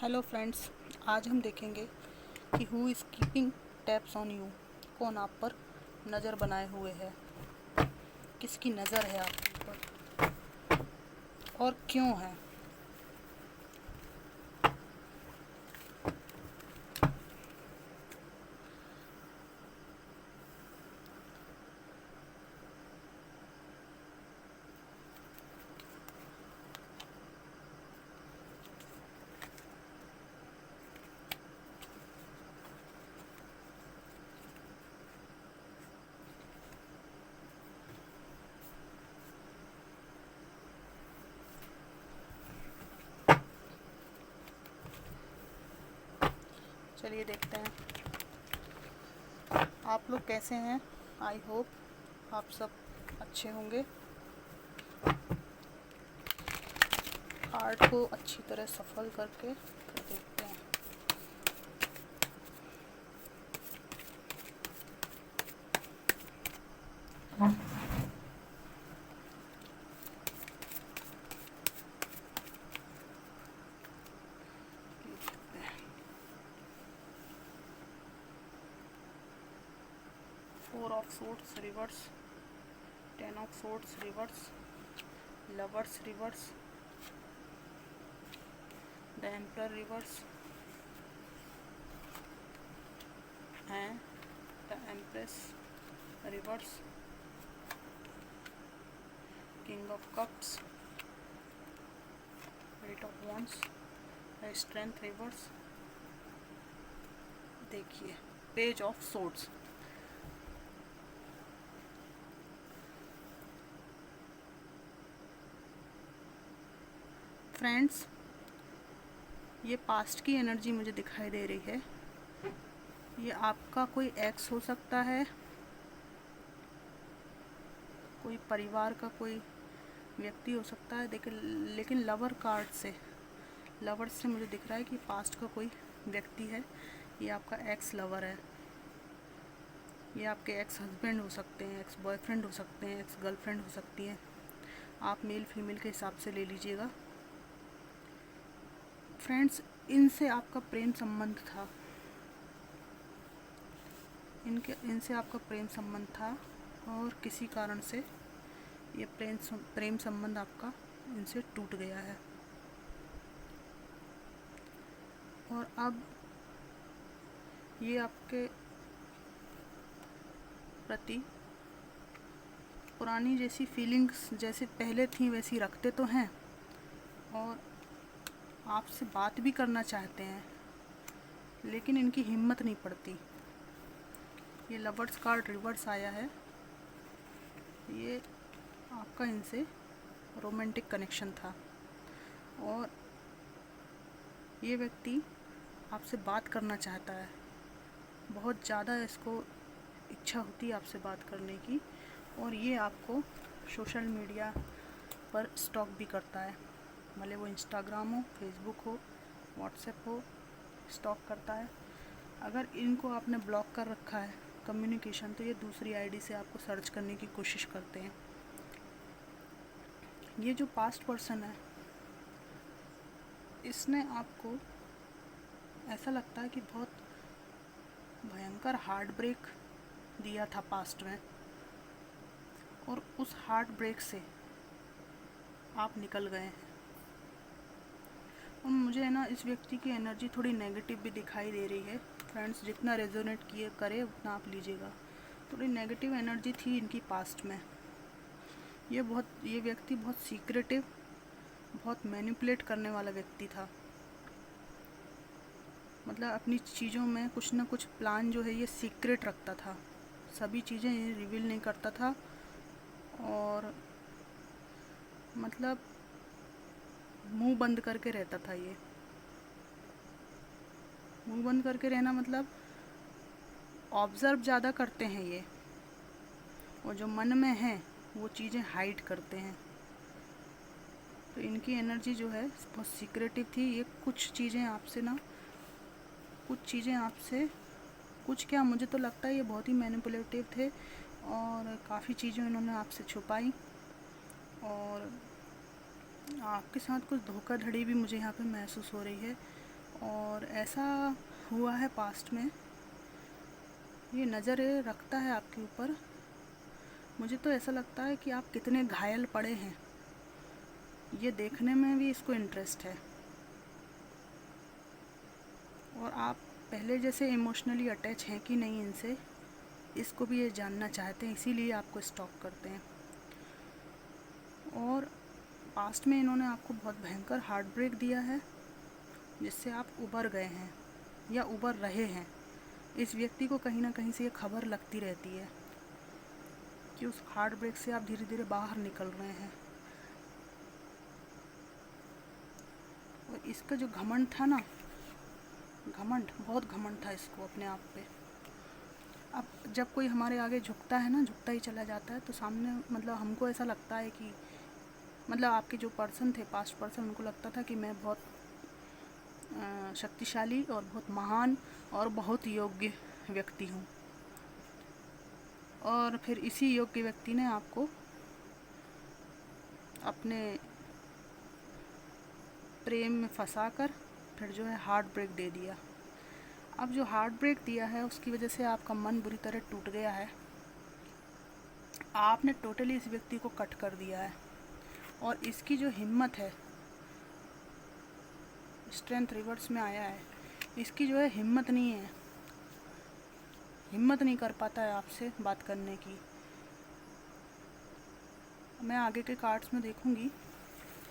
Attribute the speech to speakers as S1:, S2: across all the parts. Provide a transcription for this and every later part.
S1: Hello friends, आज हम देखेंगे कि who is keeping tabs on you. कौन आप पर नज़र बनाए हुए है, किसकी नज़र है आपके ऊपर और क्यों है। चलिए देखते हैं आप लोग कैसे हैं। आई होप आप सब अच्छे होंगे। कार्ड को अच्छी तरह सफल करके फिर देखते हैं। Four of swords reverse, ten of swords reverse, lovers reverse, the emperor reverse and the empress reverse, king of cups, eight of wands, strength reverse. देखिए पेज ऑफ सोर्ड्स। फ्रेंड्स, ये पास्ट की एनर्जी मुझे दिखाई दे रही है। ये आपका कोई एक्स हो सकता है, कोई परिवार का कोई व्यक्ति हो सकता है। लेकिन लवर से मुझे दिख रहा है कि पास्ट का कोई व्यक्ति है। ये आपका एक्स लवर है, ये आपके एक्स हस्बैंड हो सकते हैं, एक्स बॉयफ्रेंड हो सकते हैं, एक्स गर्लफ्रेंड हो सकती हैं। आप मेल फीमेल के हिसाब से ले लीजिएगा। फ्रेंड्स, इनसे आपका प्रेम संबंध था, इनसे आपका प्रेम संबंध था और किसी कारण से ये प्रेम संबंध आपका इनसे टूट गया है। और अब ये आपके प्रति पुरानी जैसी फीलिंग्स जैसे पहले थी वैसी रखते तो हैं और आपसे बात भी करना चाहते हैं, लेकिन इनकी हिम्मत नहीं पड़ती। ये लवर्स कार्ड रिवर्स आया है। ये आपका इनसे रोमांटिक कनेक्शन था और ये व्यक्ति आपसे बात करना चाहता है। बहुत ज़्यादा इसको इच्छा होती है आपसे बात करने की और ये आपको सोशल मीडिया पर स्टॉक भी करता है। भले वो इंस्टाग्राम हो, फेसबुक हो, व्हाट्सएप हो, स्टॉक करता है। अगर इनको आपने ब्लॉक कर रखा है कम्युनिकेशन, तो ये दूसरी आईडी से आपको सर्च करने की कोशिश करते हैं। ये जो पास्ट पर्सन है, इसने आपको ऐसा लगता है कि बहुत भयंकर हार्ट ब्रेक दिया था पास्ट में और उस हार्ट ब्रेक से आप निकल गए हैं। और मुझे है ना इस व्यक्ति की एनर्जी थोड़ी नेगेटिव भी दिखाई दे रही है। फ्रेंड्स, जितना रेजोनेट किए करे उतना आप लीजिएगा। थोड़ी नेगेटिव एनर्जी थी इनकी पास्ट में। ये व्यक्ति बहुत सीक्रेटिव, बहुत मैनिपुलेट करने वाला व्यक्ति था। मतलब अपनी चीज़ों में कुछ ना कुछ प्लान जो है ये सीक्रेट रखता था, सभी चीज़ें ये रिवील नहीं करता था। और मतलब मुंह बंद करके रहता था। ये मुंह बंद करके रहना मतलब ऑब्ज़र्व ज़्यादा करते हैं ये, और जो मन में है वो चीज़ें हाइड करते हैं। तो इनकी एनर्जी जो है बहुत सीक्रेटिव थी। ये कुछ चीज़ें आपसे कुछ क्या, मुझे तो लगता है ये बहुत ही मैनिपुलेटिव थे और काफ़ी चीज़ें इन्होंने आपसे छुपाई और आपके साथ कुछ धोखाधड़ी भी मुझे यहाँ पे महसूस हो रही है। और ऐसा हुआ है पास्ट में, ये नज़र रखता है आपके ऊपर। मुझे तो ऐसा लगता है कि आप कितने घायल पड़े हैं, ये देखने में भी इसको इंटरेस्ट है। और आप पहले जैसे इमोशनली अटैच हैं कि नहीं इनसे, इसको भी ये जानना चाहते हैं, इसीलिए आपको स्टॉक करते हैं। और पास्ट में इन्होंने आपको बहुत भयंकर हार्ट ब्रेक दिया है, जिससे आप उबर गए हैं या उबर रहे हैं। इस व्यक्ति को कहीं ना कहीं से ये खबर लगती रहती है कि उस हार्ट ब्रेक से आप धीरे धीरे बाहर निकल रहे हैं। और इसका जो घमंड था ना, बहुत घमंड था इसको अपने आप पे। अब जब कोई हमारे आगे झुकता है ना, झुकता ही चला जाता है, तो सामने मतलब हमको ऐसा लगता है कि मतलब आपके जो पर्सन थे, पास्ट पर्सन, उनको लगता था कि मैं बहुत शक्तिशाली और बहुत महान और बहुत योग्य व्यक्ति हूँ। और फिर इसी योग्य व्यक्ति ने आपको अपने प्रेम में फंसाकर फिर जो है हार्ट ब्रेक दे दिया। अब जो हार्ट ब्रेक दिया है उसकी वजह से आपका मन बुरी तरह टूट गया है। आपने टोटली इस व्यक्ति को कट कर दिया है। और इसकी जो हिम्मत है, स्ट्रेंथ रिवर्स में आया है, इसकी जो है हिम्मत नहीं है, हिम्मत नहीं कर पाता है आपसे बात करने की। मैं आगे के कार्ड्स में देखूंगी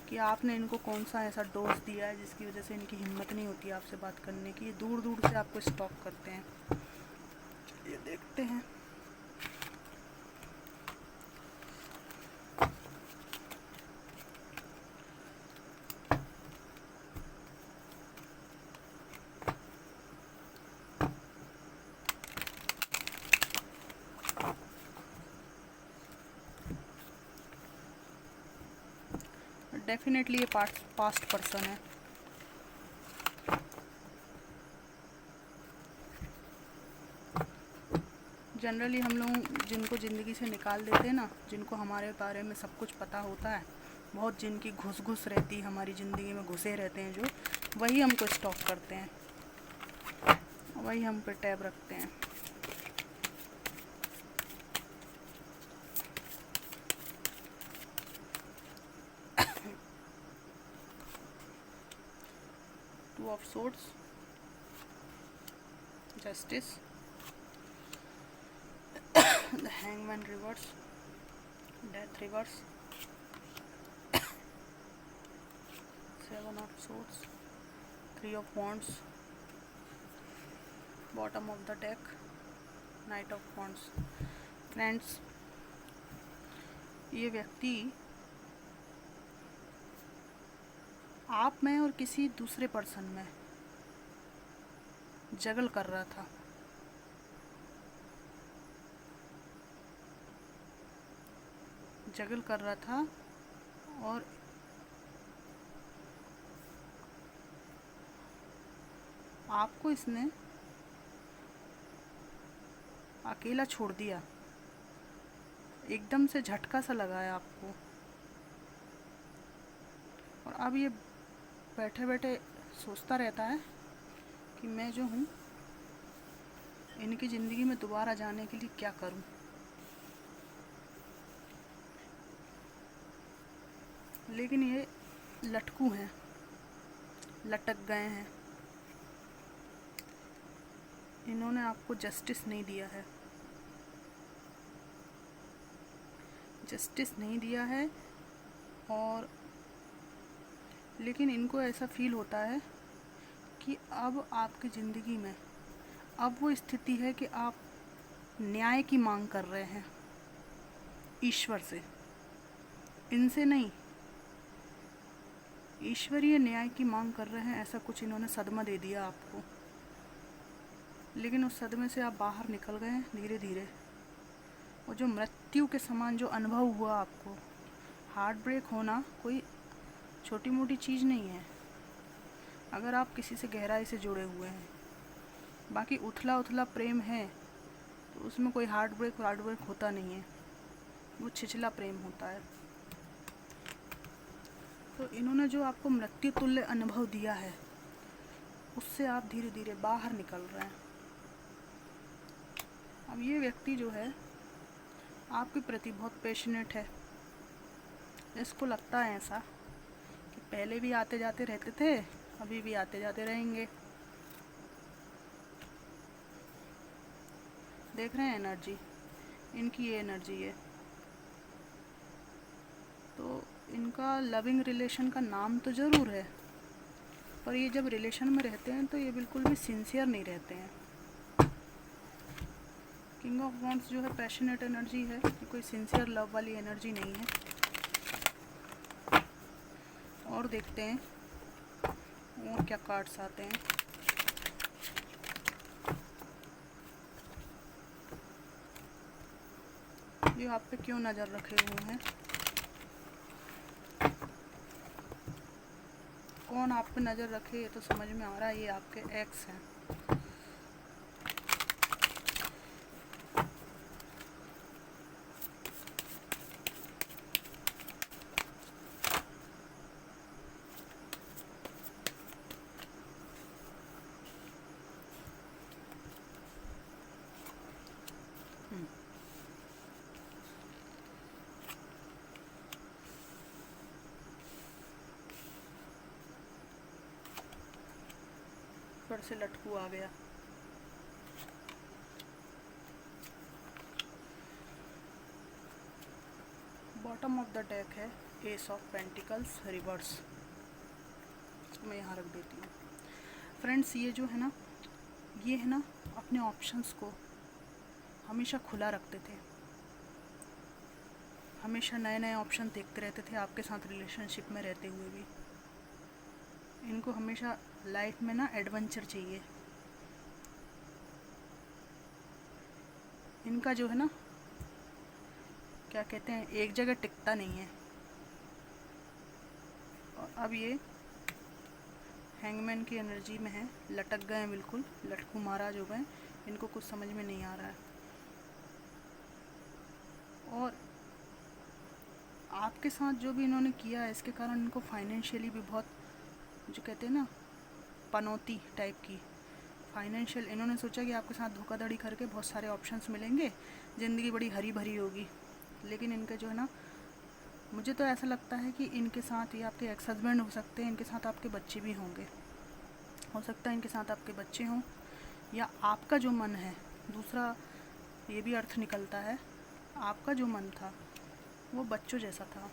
S1: कि आपने इनको कौन सा ऐसा डोज दिया है जिसकी वजह से इनकी हिम्मत नहीं होती आपसे बात करने की। ये दूर दूर से आपको स्टॉक करते हैं। ये देखते हैं। डेफिनेटली ये पास्ट पर्सन है। जनरली हम लोग जिनको ज़िंदगी से निकाल देते हैं ना, जिनको हमारे बारे में सब कुछ पता होता है, बहुत जिनकी घुस रहती है हमारी ज़िंदगी में, घुसे रहते हैं जो, वही हमको स्टॉक करते हैं, वही हम पे टैब रखते हैं। Two of swords, justice, the hangman reverse, death reverse, seven of swords, three of wands, bottom of the deck, knight of wands। Friends, ये व्यक्ति आप में और किसी दूसरे पर्सन में जगल कर रहा था। और आपको इसने अकेला छोड़ दिया, एकदम से झटका सा लगा है आपको। और अब ये बैठे बैठे सोचता रहता है कि मैं जो हूँ इनकी ज़िंदगी में दोबारा जाने के लिए क्या करूँ। लेकिन ये लटकू हैं, लटक गए हैं। इन्होंने आपको जस्टिस नहीं दिया है, जस्टिस नहीं दिया है। और लेकिन इनको ऐसा फील होता है कि अब आपकी ज़िंदगी में अब वो स्थिति है कि आप न्याय की मांग कर रहे हैं ईश्वर से, इनसे नहीं, ईश्वरीय न्याय की मांग कर रहे हैं। ऐसा कुछ इन्होंने सदमा दे दिया आपको, लेकिन उस सदमे से आप बाहर निकल गए हैं धीरे धीरे। और जो मृत्यु के समान जो अनुभव हुआ आपको, हार्ट ब्रेक होना कोई छोटी मोटी चीज़ नहीं है अगर आप किसी से गहराई से जुड़े हुए हैं। बाकी उथला उथला प्रेम है तो उसमें कोई हार्ट ब्रेक होता नहीं है, वो छिछला प्रेम होता है। तो इन्होंने जो आपको मृत्यु तुल्य अनुभव दिया है, उससे आप धीरे धीरे बाहर निकल रहे हैं। अब ये व्यक्ति जो है आपके प्रति बहुत पैशनेट है। इसको लगता है ऐसा कि पहले भी आते जाते रहते थे, अभी भी आते जाते रहेंगे। देख रहे हैं एनर्जी, इनकी ये एनर्जी है। तो इनका लविंग रिलेशन का नाम तो ज़रूर है, पर ये जब रिलेशन में रहते हैं तो ये बिल्कुल भी सिंसियर नहीं रहते हैं। किंग ऑफ वॉन्ड्स जो है पैशनेट एनर्जी है, ये कोई सिंसियर लव वाली एनर्जी नहीं है। और देखते हैं और क्या कार्ड्स आते हैं। ये आप पे क्यों नज़र रखे हुए हैं, कौन आप पे नज़र रखे, ये तो समझ में आ रहा है, ये आपके एक्स हैं। फिर से लटकू आ गया। बॉटम ऑफ द डेक है एस ऑफ पेंटिकल्स रिवर्स। इसको मैं यहाँ रख देती हूँ। फ्रेंड्स ये जो है ना, ये है ना अपने ऑप्शंस को हमेशा खुला रखते थे, हमेशा नए नए ऑप्शन देखते रहते थे आपके साथ रिलेशनशिप में रहते हुए भी। इनको हमेशा लाइफ में ना एडवेंचर चाहिए। इनका जो है ना, क्या कहते हैं, एक जगह टिकता नहीं है। और अब ये हैंगमैन की एनर्जी में है, लटक गए हैं, बिल्कुल लटकू महाराज हो गए। इनको कुछ समझ में नहीं आ रहा है। और आपके साथ जो भी इन्होंने किया है, इसके कारण इनको फाइनेंशियली भी बहुत, जो कहते हैं ना, पनौती टाइप की फाइनेंशियल, इन्होंने सोचा कि आपके साथ धोखाधड़ी करके बहुत सारे ऑप्शंस मिलेंगे, ज़िंदगी बड़ी हरी भरी होगी। लेकिन इनके जो है ना, मुझे तो ऐसा लगता है कि इनके साथ ये आपके एक्स हस्बैंड हो सकते हैं, इनके साथ आपके बच्चे भी होंगे। हो सकता है इनके साथ आपके बच्चे हों, या आपका जो मन है, दूसरा ये भी अर्थ निकलता है, आपका जो मन था वो बच्चों जैसा था।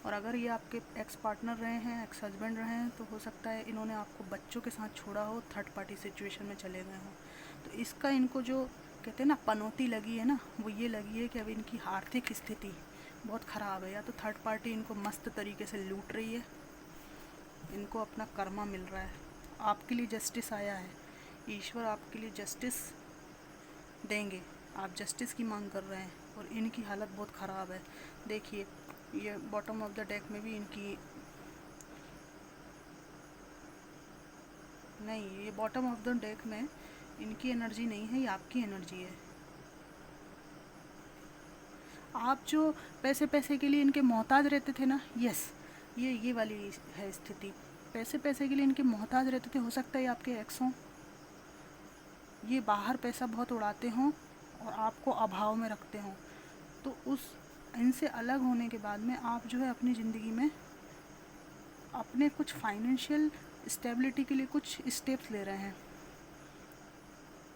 S1: और अगर ये आपके एक्स पार्टनर रहे हैं, एक्स हस्बैंड रहे हैं, तो हो सकता है इन्होंने आपको बच्चों के साथ छोड़ा हो, थर्ड पार्टी सिचुएशन में चले गए हों। तो इसका इनको जो कहते हैं ना पनौती लगी है ना, वो ये लगी है कि अब इनकी आर्थिक स्थिति बहुत ख़राब है, या तो थर्ड पार्टी इनको मस्त तरीके से लूट रही है, इनको अपना कर्मा मिल रहा है। आपके लिए जस्टिस आया है, ईश्वर आपके लिए जस्टिस देंगे, आप जस्टिस की मांग कर रहे हैं। और इनकी हालत बहुत ख़राब है। देखिए ये बॉटम ऑफ द डेक में भी इनकी, नहीं, ये बॉटम ऑफ द डेक में इनकी एनर्जी नहीं है, ये आपकी एनर्जी है। आप जो पैसे पैसे के लिए इनके मोहताज रहते थे ना, यस, ये वाली है स्थिति। पैसे पैसे के लिए इनके मोहताज रहते थे, हो सकता है आपके एक्स हों, ये बाहर पैसा बहुत उड़ाते हों और आपको अभाव में रखते हों। तो उस इनसे अलग होने के बाद में आप जो है अपनी ज़िंदगी में अपने कुछ फाइनेंशियल स्टेबिलिटी के लिए कुछ स्टेप्स ले रहे हैं।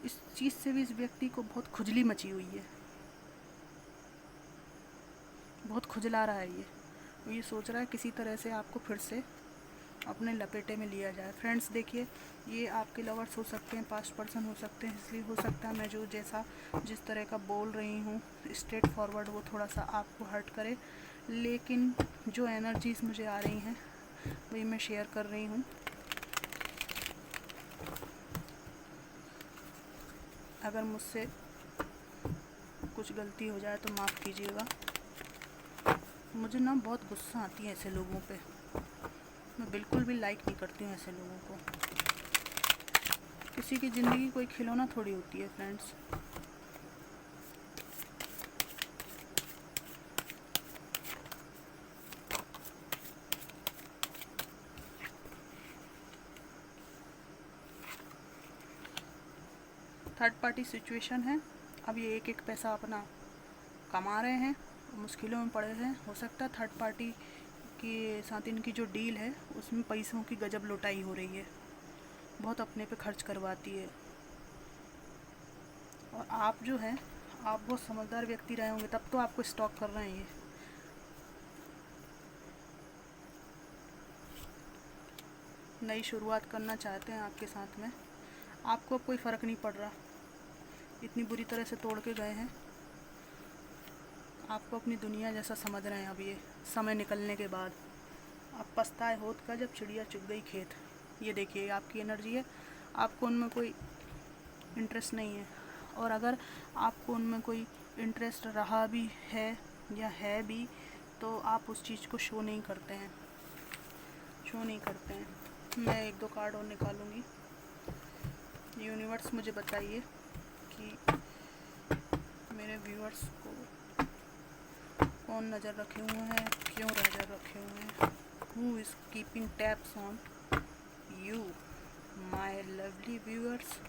S1: इस चीज़ से भी इस व्यक्ति को बहुत खुजली मची हुई है, बहुत खुजला रहा है ये सोच रहा है किसी तरह से आपको फिर से अपने लपेटे में लिया जाए। फ्रेंड्स देखिए, ये आपके लवर्स हो सकते हैं, पास्ट पर्सन हो सकते हैं, इसलिए हो सकता है मैं जो जिस तरह का बोल रही हूँ स्ट्रेट फॉरवर्ड, वो थोड़ा सा आपको हर्ट करे, लेकिन जो एनर्जीज़ मुझे आ रही हैं वही मैं शेयर कर रही हूँ। अगर मुझसे कुछ गलती हो जाए तो माफ़ कीजिएगा। मुझे ना बहुत गुस्सा आती है ऐसे लोगों पे, मैं बिल्कुल भी लाइक नहीं करती हूँ ऐसे लोगों को। किसी की ज़िंदगी कोई खिलौना थोड़ी होती है फ्रेंड्स। थर्ड पार्टी सिचुएशन है। अब ये एक एक पैसा अपना कमा रहे हैं, मुश्किलों में पड़े हैं। हो सकता है थर्ड पार्टी के साथ इनकी जो डील है उसमें पैसों की गजब लुटाई हो रही है, बहुत अपने पे खर्च करवाती है। और आप जो है, आप बहुत समझदार व्यक्ति रहे होंगे, तब तो आपको स्टॉक कर रहे हैं ये। नई शुरुआत करना चाहते हैं आपके साथ में। आपको अब कोई फ़र्क नहीं पड़ रहा, इतनी बुरी तरह से तोड़ के गए हैं। आपको अपनी दुनिया जैसा समझ रहे हैं अब ये समय निकलने के बाद। अब पछताए होत का जब चिड़िया चुग गई खेत। ये देखिए आपकी एनर्जी है, आपको उनमें कोई इंटरेस्ट नहीं है। और अगर आपको उनमें कोई इंटरेस्ट रहा भी है या है भी, तो आप उस चीज़ को शो नहीं करते हैं, मैं एक दो कार्ड और निकालूंगी। यूनिवर्स मुझे बताइए कि मेरे व्यूअर्स को कौन नज़र रखे हुए हैं, क्यों नज़र रखे हुए हैं। Who is keeping taps on you my lovely viewers.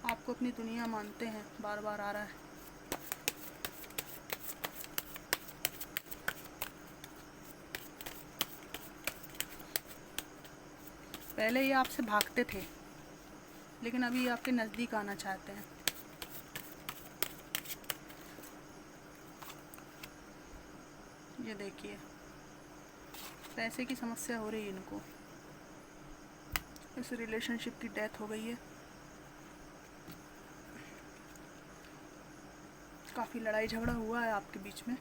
S1: आपको अपनी दुनिया मानते हैं, बार बार आ रहा है। पहले ये आपसे भागते थे, लेकिन अभी ये आपके नज़दीक आना चाहते हैं। ये देखिए, पैसे की समस्या हो रही है इनको। इस रिलेशनशिप की डेथ हो गई है। काफ़ी लड़ाई झगड़ा हुआ है आपके बीच में,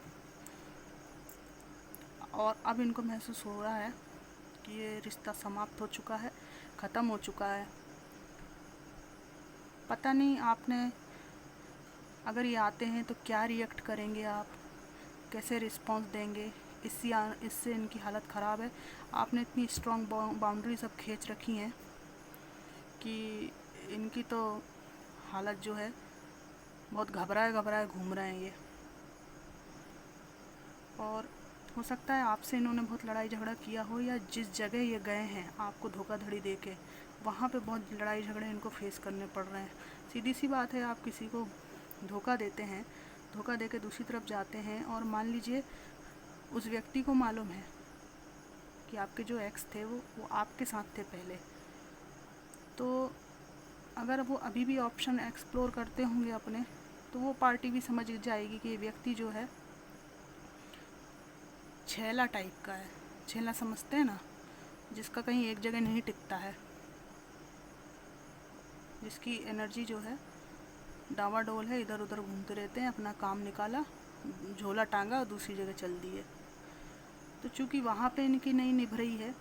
S1: और अब इनको महसूस हो रहा है कि ये रिश्ता समाप्त हो चुका है, ख़त्म हो चुका है। पता नहीं आपने, अगर ये आते हैं तो क्या रिएक्ट करेंगे आप, कैसे रिस्पॉन्स देंगे। इससे इनकी हालत ख़राब है। आपने इतनी स्ट्रॉन्ग बाउंड्री सब खींच रखी हैं कि इनकी तो हालत जो है, बहुत घबराए घूम रहे हैं ये। और हो सकता है आपसे इन्होंने बहुत लड़ाई झगड़ा किया हो, या जिस जगह ये गए हैं आपको धोखाधड़ी दे के, वहाँ पे बहुत लड़ाई झगड़े इनको फेस करने पड़ रहे हैं। सीधी सी बात है, आप किसी को धोखा देते हैं, धोखा दे के दूसरी तरफ जाते हैं, और मान लीजिए उस व्यक्ति को मालूम है कि आपके जो एक्स थे वो आपके साथ थे पहले, तो अगर वो अभी भी ऑप्शन एक्सप्लोर करते होंगे अपने, तो वो पार्टी भी समझ जाएगी कि ये व्यक्ति जो है छेला टाइप का है। छेला समझते हैं ना, जिसका कहीं एक जगह नहीं टिकता है, जिसकी एनर्जी जो है डावाडोल है, इधर उधर घूमते रहते हैं। अपना काम निकाला, झोला टांगा और दूसरी जगह चल दिए। तो चूँकि वहाँ पे इनकी नहीं निभ रही है,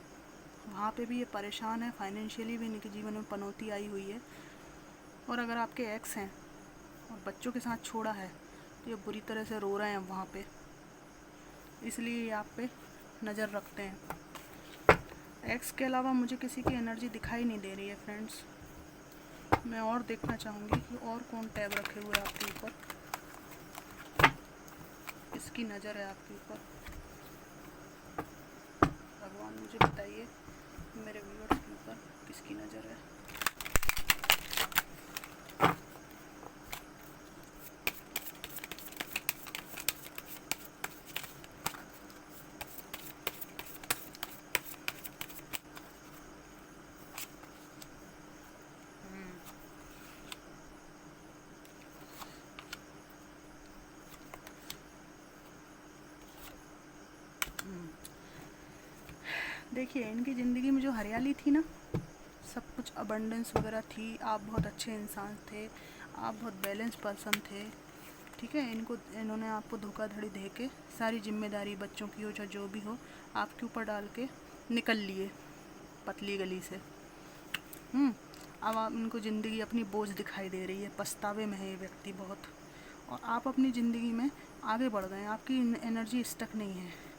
S1: वहाँ पे भी ये परेशान है, फाइनेंशियली भी इनके जीवन में पनौती आई हुई है। और अगर आपके एक्स हैं और बच्चों के साथ छोड़ा है, तो ये बुरी तरह से रो रहे हैं वहाँ पे, इसलिए ये आप पे नज़र रखते हैं। एक्स के अलावा मुझे किसी की एनर्जी दिखाई नहीं दे रही है फ्रेंड्स। मैं और देखना चाहूँगी कि और कौन टैब रखे हुए हैं आपके ऊपर, किसकी नज़र है आपके ऊपर। भगवान मुझे बताइए मेरे व्यूअर्स के ऊपर किसकी नज़र है। देखिए, इनकी ज़िंदगी में जो हरियाली थी ना, सब कुछ अबंडेंस वगैरह थी, आप बहुत अच्छे इंसान थे, आप बहुत बैलेंस पर्सन थे, ठीक है। इन्होंने आपको धोखाधड़ी दे के सारी जिम्मेदारी बच्चों की हो चाहे जो भी हो, आपके ऊपर डाल के निकल लिए पतली गली से। अब आप इनको ज़िंदगी अपनी बोझ दिखाई दे रही है, पछतावे में है ये व्यक्ति बहुत। और आप अपनी ज़िंदगी में आगे बढ़ गए हैं, आपकी एनर्जी स्टक नहीं है।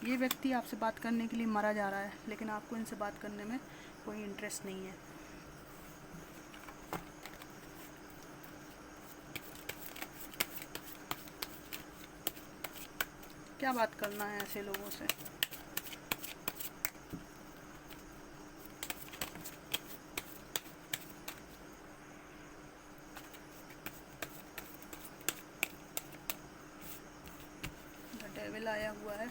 S1: ये व्यक्ति आपसे बात करने के लिए मरा जा रहा है, लेकिन आपको इनसे बात करने में कोई इंटरेस्ट नहीं है। क्या बात करना है ऐसे लोगों से। द डेविल आया हुआ है।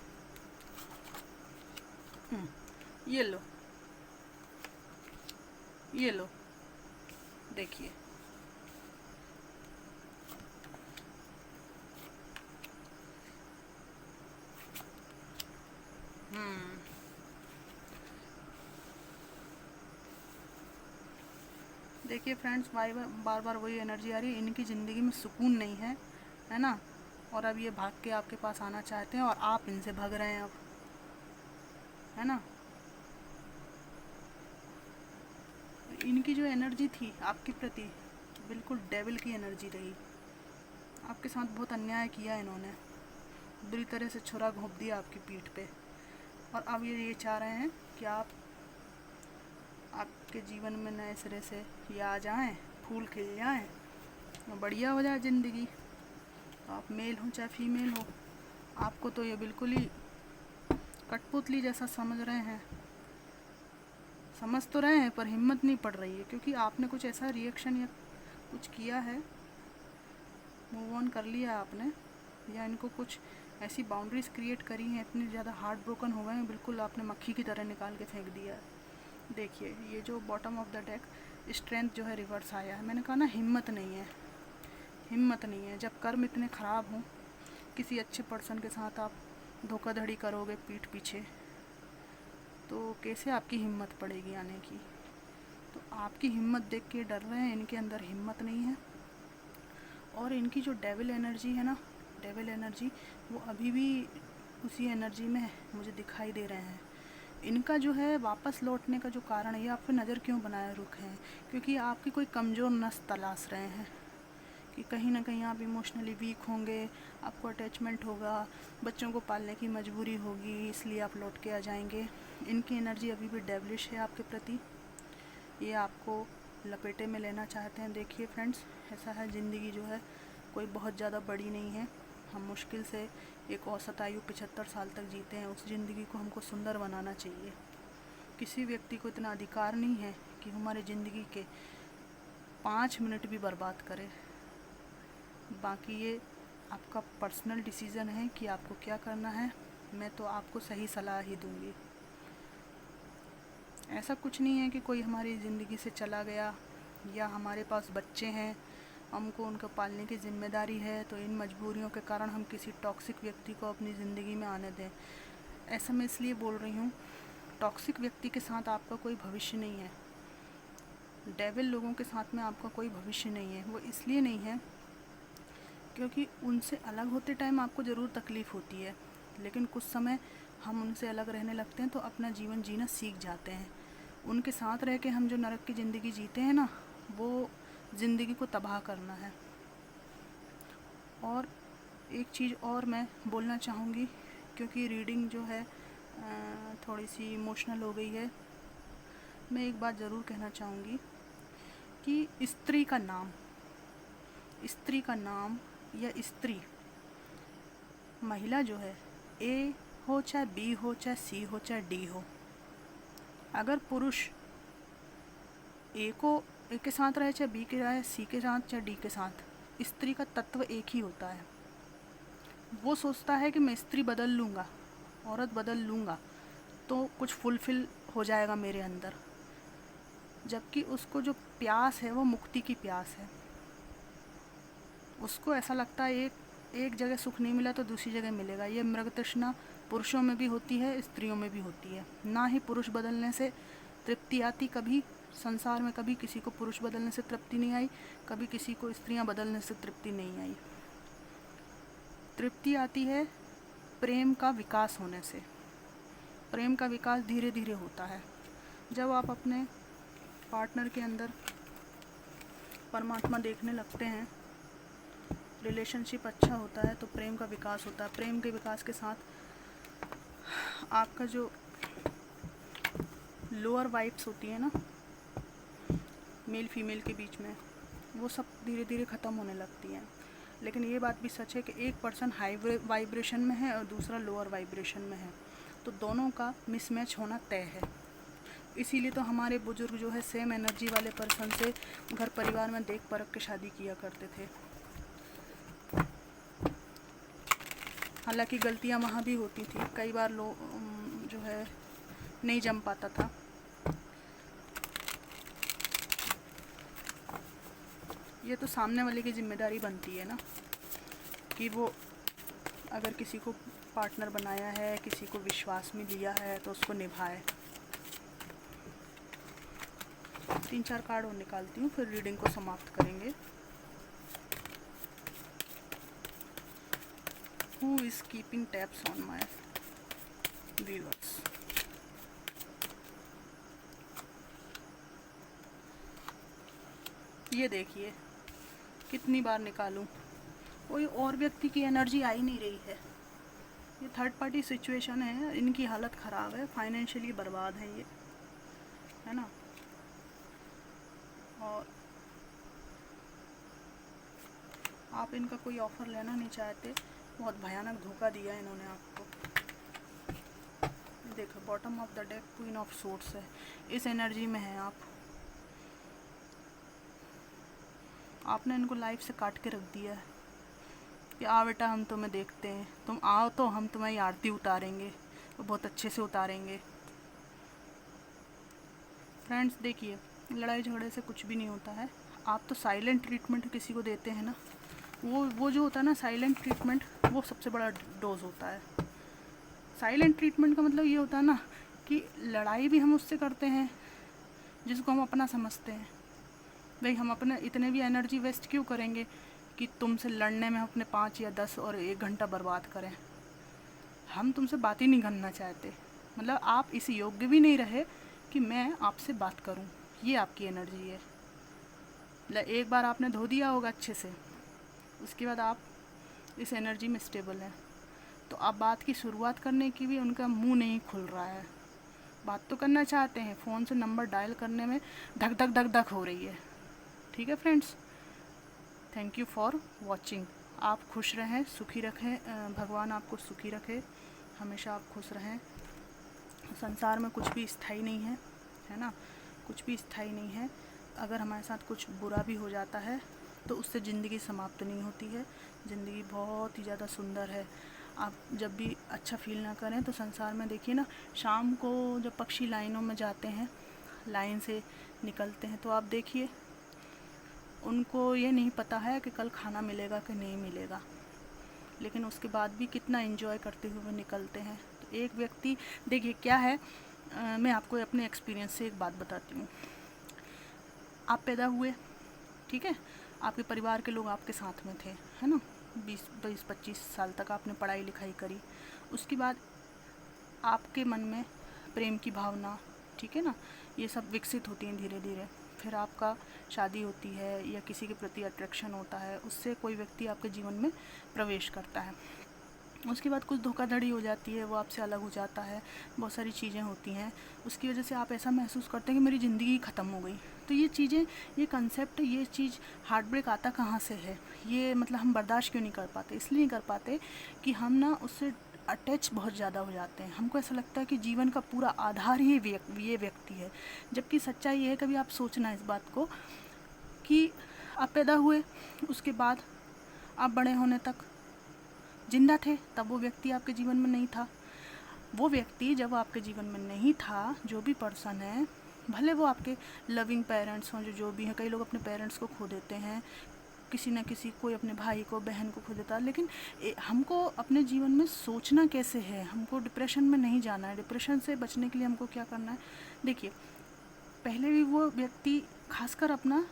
S1: ये लो, ये लो, देखिए। देखिए फ्रेंड्स, बार बार वही एनर्जी आ रही है, इनकी ज़िंदगी में सुकून नहीं है, है ना। और अब ये भाग के आपके पास आना चाहते हैं और आप इनसे भाग रहे हैं अब, है ना। इनकी जो एनर्जी थी आपके प्रति बिल्कुल डेविल की एनर्जी रही। आपके साथ बहुत अन्याय किया इन्होंने, बुरी तरह से छुरा घोंप दिया आपकी पीठ पे। और अब ये चाह रहे हैं कि आपके जीवन में नए सिरे से ये आ जाएं, फूल खिल जाएं, बढ़िया हो जाए ज़िंदगी। तो आप मेल हो चाहे फीमेल हो, आपको तो ये बिल्कुल ही कठपुतली जैसा समझ रहे हैं। समझ तो रहे हैं पर हिम्मत नहीं पड़ रही है, क्योंकि आपने कुछ ऐसा रिएक्शन या कुछ किया है, मूव ऑन कर लिया आपने, या इनको कुछ ऐसी बाउंड्रीज़ क्रिएट करी हैं, इतनी ज़्यादा हार्ट ब्रोकन हो गए हैं, बिल्कुल आपने मक्खी की तरह निकाल के फेंक दिया है। देखिए ये जो bottom of the deck strength जो है रिवर्स आया है। मैंने कहा ना, हिम्मत नहीं है, हिम्मत नहीं है। जब कर्म इतने ख़राब हों, किसी अच्छे पर्सन के साथ आप धोखाधड़ी करोगे पीठ पीछे, तो कैसे आपकी हिम्मत पड़ेगी आने की। तो आपकी हिम्मत देख के डर रहे हैं, इनके अंदर हिम्मत नहीं है। और इनकी जो डेविल एनर्जी है ना, डेविल एनर्जी, वो अभी भी उसी एनर्जी में मुझे दिखाई दे रहे हैं। इनका जो है वापस लौटने का जो कारण है, ये आप पे नज़र क्यों बनाए रुके हैं, क्योंकि आपकी कोई कमज़ोर नस तलाश रहे हैं कि कहीं ना कहीं आप इमोशनली वीक होंगे, आपको अटैचमेंट होगा, बच्चों को पालने की मजबूरी होगी, इसलिए आप लौट के आ जाएंगे। इनकी एनर्जी अभी भी डेविलिश है आपके प्रति, ये आपको लपेटे में लेना चाहते हैं। देखिए फ्रेंड्स, ऐसा है, ज़िंदगी जो है कोई बहुत ज़्यादा बड़ी नहीं है। हम मुश्किल से एक औसत आयु 75 साल तक जीते हैं। उस ज़िंदगी को हमको सुंदर बनाना चाहिए। किसी व्यक्ति को इतना अधिकार नहीं है कि हमारी ज़िंदगी के 5 मिनट भी बर्बाद करे। बाकी ये आपका पर्सनल डिसीज़न है कि आपको क्या करना है। मैं तो आपको सही सलाह ही दूंगी। ऐसा कुछ नहीं है कि कोई हमारी ज़िंदगी से चला गया या हमारे पास बच्चे हैं, हमको उनको पालने की ज़िम्मेदारी है, तो इन मजबूरियों के कारण हम किसी टॉक्सिक व्यक्ति को अपनी ज़िंदगी में आने दें। ऐसा मैं इसलिए बोल रही हूँ, टॉक्सिक व्यक्ति के साथ आपका कोई भविष्य नहीं है। डेविल लोगों के साथ में आपका कोई भविष्य नहीं है। वो इसलिए नहीं है क्योंकि उनसे अलग होते टाइम आपको ज़रूर तकलीफ़ होती है, लेकिन कुछ समय हम उनसे अलग रहने लगते हैं तो अपना जीवन जीना सीख जाते हैं। उनके साथ रह के हम जो नरक की ज़िंदगी जीते हैं ना, वो ज़िंदगी को तबाह करना है। और एक चीज़ और मैं बोलना चाहूँगी, क्योंकि रीडिंग जो है थोड़ी सी इमोशनल हो गई है। मैं एक बात ज़रूर कहना चाहूँगी कि स्त्री का नाम या स्त्री, महिला जो है, ए हो चाहे बी हो चाहे सी हो चाहे डी हो, अगर पुरुष ए के साथ रहे, चाहे बी के रहे, सी के साथ, चाहे डी के साथ, स्त्री का तत्व एक ही होता है। वो सोचता है कि मैं स्त्री बदल लूँगा, औरत बदल लूँगा तो कुछ फुलफ़िल हो जाएगा मेरे अंदर, जबकि उसको जो प्यास है वो मुक्ति की प्यास है। उसको ऐसा लगता है एक जगह सुख नहीं मिला तो दूसरी जगह मिलेगा। ये मृग तृष्णा पुरुषों में भी होती है, स्त्रियों में भी होती है। ना ही पुरुष बदलने से तृप्ति आती, कभी संसार में कभी किसी को पुरुष बदलने से तृप्ति नहीं आई, कभी किसी को स्त्रियां बदलने से तृप्ति नहीं आई। तृप्ति आती है प्रेम का विकास होने से। प्रेम का विकास धीरे धीरे होता है। जब आप अपने पार्टनर के अंदर परमात्मा देखने लगते हैं, रिलेशनशिप अच्छा होता है, तो प्रेम का विकास होता है। प्रेम के विकास के साथ आपका जो लोअर वाइब्स होती है ना मेल फीमेल के बीच में, वो सब धीरे धीरे ख़त्म होने लगती हैं। लेकिन ये बात भी सच है कि एक पर्सन हाई वाइब्रेशन में है और दूसरा लोअर वाइब्रेशन में है, तो दोनों का मिसमैच होना तय है। इसीलिए तो हमारे बुजुर्ग जो है सेम एनर्जी वाले पर्सन से घर परिवार में देख परख के शादी किया करते थे। हालांकि गलतियां वहाँ भी होती थी, कई बार लोग जो है नहीं जम पाता था। ये तो सामने वाले की जिम्मेदारी बनती है ना कि वो अगर किसी को पार्टनर बनाया है, किसी को विश्वास में लिया है, तो उसको निभाए। 3-4 कार्ड और निकालती हूँ, फिर रीडिंग को समाप्त करेंगे। Who is keeping tabs on my viewers? ये देखिए कितनी बार निकालूं, कोई और व्यक्ति की एनर्जी आ ही नहीं रही है। ये थर्ड पार्टी सिचुएशन है, इनकी हालत ख़राब है, फाइनेंशियली बर्बाद है ये, है ना। और आप इनका कोई ऑफ़र लेना नहीं चाहते, बहुत भयानक धोखा दिया है इन्होंने आपको। देखो bottom of the deck queen of swords है, इस एनर्जी में है आप। आपने इनको लाइफ से काट के रख दिया है कि आ बेटा हम तुम्हें देखते हैं, तुम आओ तो हम तुम्हारी आरती उतारेंगे, तो बहुत अच्छे से उतारेंगे। फ्रेंड्स देखिए, लड़ाई झगड़े से कुछ भी नहीं होता है। आप तो साइलेंट ट्रीटमेंट किसी को देते हैं ना, वो जो होता है ना साइलेंट ट्रीटमेंट, वो सबसे बड़ा डोज होता है। साइलेंट ट्रीटमेंट का मतलब ये होता है ना कि लड़ाई भी हम उससे करते हैं जिसको हम अपना समझते हैं। भाई हम अपने इतने भी एनर्जी वेस्ट क्यों करेंगे कि तुमसे लड़ने में अपने 5 या 10 और 1 घंटा बर्बाद करें। हम तुमसे बात ही नहीं करना चाहते, मतलब आप इस योग्य भी नहीं रहे कि मैं आपसे बात करूं। ये आपकी एनर्जी है। मतलब एक बार आपने धो दिया होगा अच्छे से, उसके बाद आप इस एनर्जी में स्टेबल हैं, तो अब बात की शुरुआत करने की भी उनका मुंह नहीं खुल रहा है। बात तो करना चाहते हैं, फ़ोन से नंबर डायल करने में धक धक धक धक हो रही है। ठीक है friends, thank you for watching. आप खुश रहें, सुखी रखें, भगवान आपको सुखी रखे, हमेशा आप खुश रहें। संसार में कुछ भी स्थायी नहीं है, है ना, कुछ भी स्थायी नहीं है। अगर हमारे साथ कुछ बुरा भी हो जाता है तो उससे ज़िंदगी समाप्त नहीं होती है। ज़िंदगी बहुत ही ज़्यादा सुंदर है। आप जब भी अच्छा फील ना करें तो संसार में देखिए ना, शाम को जब पक्षी लाइनों में जाते हैं, लाइन से निकलते हैं, तो आप देखिए उनको ये नहीं पता है कि कल खाना मिलेगा कि नहीं मिलेगा, लेकिन उसके बाद भी कितना एंजॉय करते हुए निकलते हैं। तो एक व्यक्ति देखिए क्या है, मैं आपको अपने एक्सपीरियंस से एक बात बताती हूँ। आप पैदा हुए, ठीक है, आपके परिवार के लोग आपके साथ में थे, है ना, 20-25 साल तक आपने पढ़ाई लिखाई करी। उसके बाद आपके मन में प्रेम की भावना, ठीक है ना, ये सब विकसित होती हैं धीरे धीरे। फिर आपका शादी होती है या किसी के प्रति अट्रैक्शन होता है, उससे कोई व्यक्ति आपके जीवन में प्रवेश करता है। उसके बाद कुछ धोखाधड़ी हो जाती है, वो आपसे अलग हो जाता है, बहुत सारी चीज़ें होती हैं, उसकी वजह से आप ऐसा महसूस करते हैं कि मेरी ज़िंदगी ख़त्म हो गई। तो ये चीज़ें, ये कंसेप्ट, ये चीज़ हार्ट ब्रेक आता कहाँ से है, ये मतलब हम बर्दाश्त क्यों नहीं कर पाते? इसलिए नहीं कर पाते कि हम ना उससे अटैच बहुत ज़्यादा हो जाते हैं। हमको ऐसा लगता है कि जीवन का पूरा आधार ही ये व्यक्ति है, जबकि सच्चाई ये है, कभी आप सोचना इस बात को कि आप पैदा हुए, उसके बाद आप बड़े होने तक जिंदा थे, तब वो व्यक्ति आपके जीवन में नहीं था। वो व्यक्ति जब आपके जीवन में नहीं था, जो भी पर्सन है, भले वो आपके लविंग पेरेंट्स हों, जो भी हैं, कई लोग अपने पेरेंट्स को खो देते हैं, किसी न किसी, कोई अपने भाई को, बहन को खो देता है। लेकिन हमको अपने जीवन में सोचना कैसे है, हमको डिप्रेशन में नहीं जाना है। डिप्रेशन से बचने के लिए हमको क्या करना है, देखिए, पहले भी वो व्यक्ति, खासकर अपना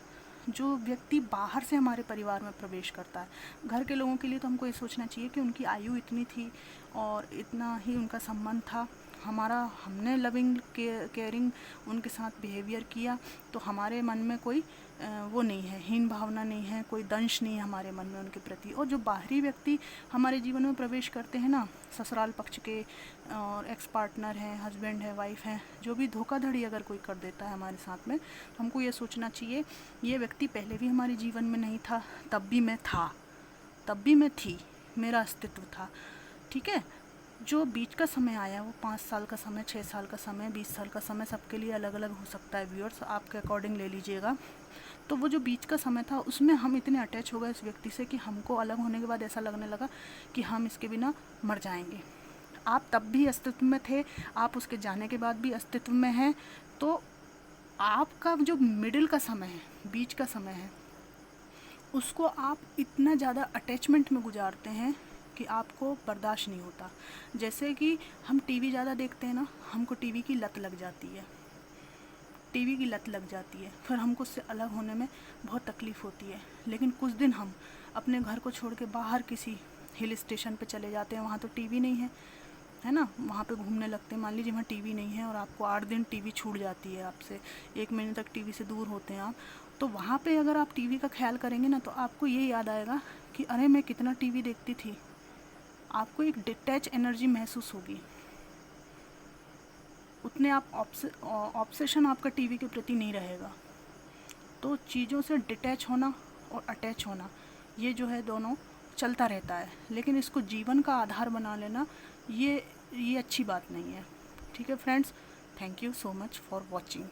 S1: जो व्यक्ति बाहर से हमारे परिवार में प्रवेश करता है, घर के लोगों के लिए तो हमको ये सोचना चाहिए कि उनकी आयु इतनी थी और इतना ही उनका संबंध था, हमने लविंग केयरिंग उनके साथ बिहेवियर किया, तो हमारे मन में कोई वो नहीं है, हीन भावना नहीं है, कोई दंश नहीं है हमारे मन में उनके प्रति। और जो बाहरी व्यक्ति हमारे जीवन में प्रवेश करते हैं ना, ससुराल पक्ष के और एक्स पार्टनर हैं, हस्बैंड है, वाइफ हैं, जो भी धोखाधड़ी अगर कोई कर देता है हमारे साथ में, तो हमको ये सोचना चाहिए, ये व्यक्ति पहले भी हमारे जीवन में नहीं था, तब भी मैं था, तब भी मैं थी, मेरा अस्तित्व था, ठीक है। जो बीच का समय आया वो 5 साल का समय, 6 साल का समय, 20 साल का समय, सबके लिए अलग अलग हो सकता है व्यूअर्स, आपके अकॉर्डिंग ले लीजिएगा। तो वो जो बीच का समय था उसमें हम इतने अटैच हो गए इस व्यक्ति से कि हमको अलग होने के बाद ऐसा लगने लगा कि हम इसके बिना मर जाएंगे। आप तब भी अस्तित्व में थे, आप उसके जाने के बाद भी अस्तित्व में हैं। तो आपका जो मिडिल का समय है, बीच का समय है, उसको आप इतना ज़्यादा अटैचमेंट में गुजारते हैं कि आपको बर्दाश्त नहीं होता। जैसे कि हम टीवी ज़्यादा देखते हैं ना, हमको टीवी की लत लग जाती है, टीवी की लत लग जाती है, फिर हमको उससे अलग होने में बहुत तकलीफ़ होती है। लेकिन कुछ दिन हम अपने घर को छोड़ के बाहर किसी हिल स्टेशन पे चले जाते हैं, वहाँ तो टीवी नहीं है ना, वहाँ पे घूमने लगते हैं। मान लीजिए वहाँ टीवी नहीं है और आपको 8 दिन टीवी छूट जाती है आपसे, 1 महीने तक टीवी से दूर होते हैं आप, तो वहाँ पे अगर आप टीवी का ख्याल करेंगे ना, तो आपको ये याद आएगा कि अरे मैं कितना टीवी देखती थी। आपको एक डिटैच एनर्जी महसूस होगी, उतने आप ऑब्सेशन आपका टीवी के प्रति नहीं रहेगा। तो चीज़ों से डिटैच होना और अटैच होना, ये जो है दोनों चलता रहता है, लेकिन इसको जीवन का आधार बना लेना ये अच्छी बात नहीं है। ठीक है friends, thank you so much for watching.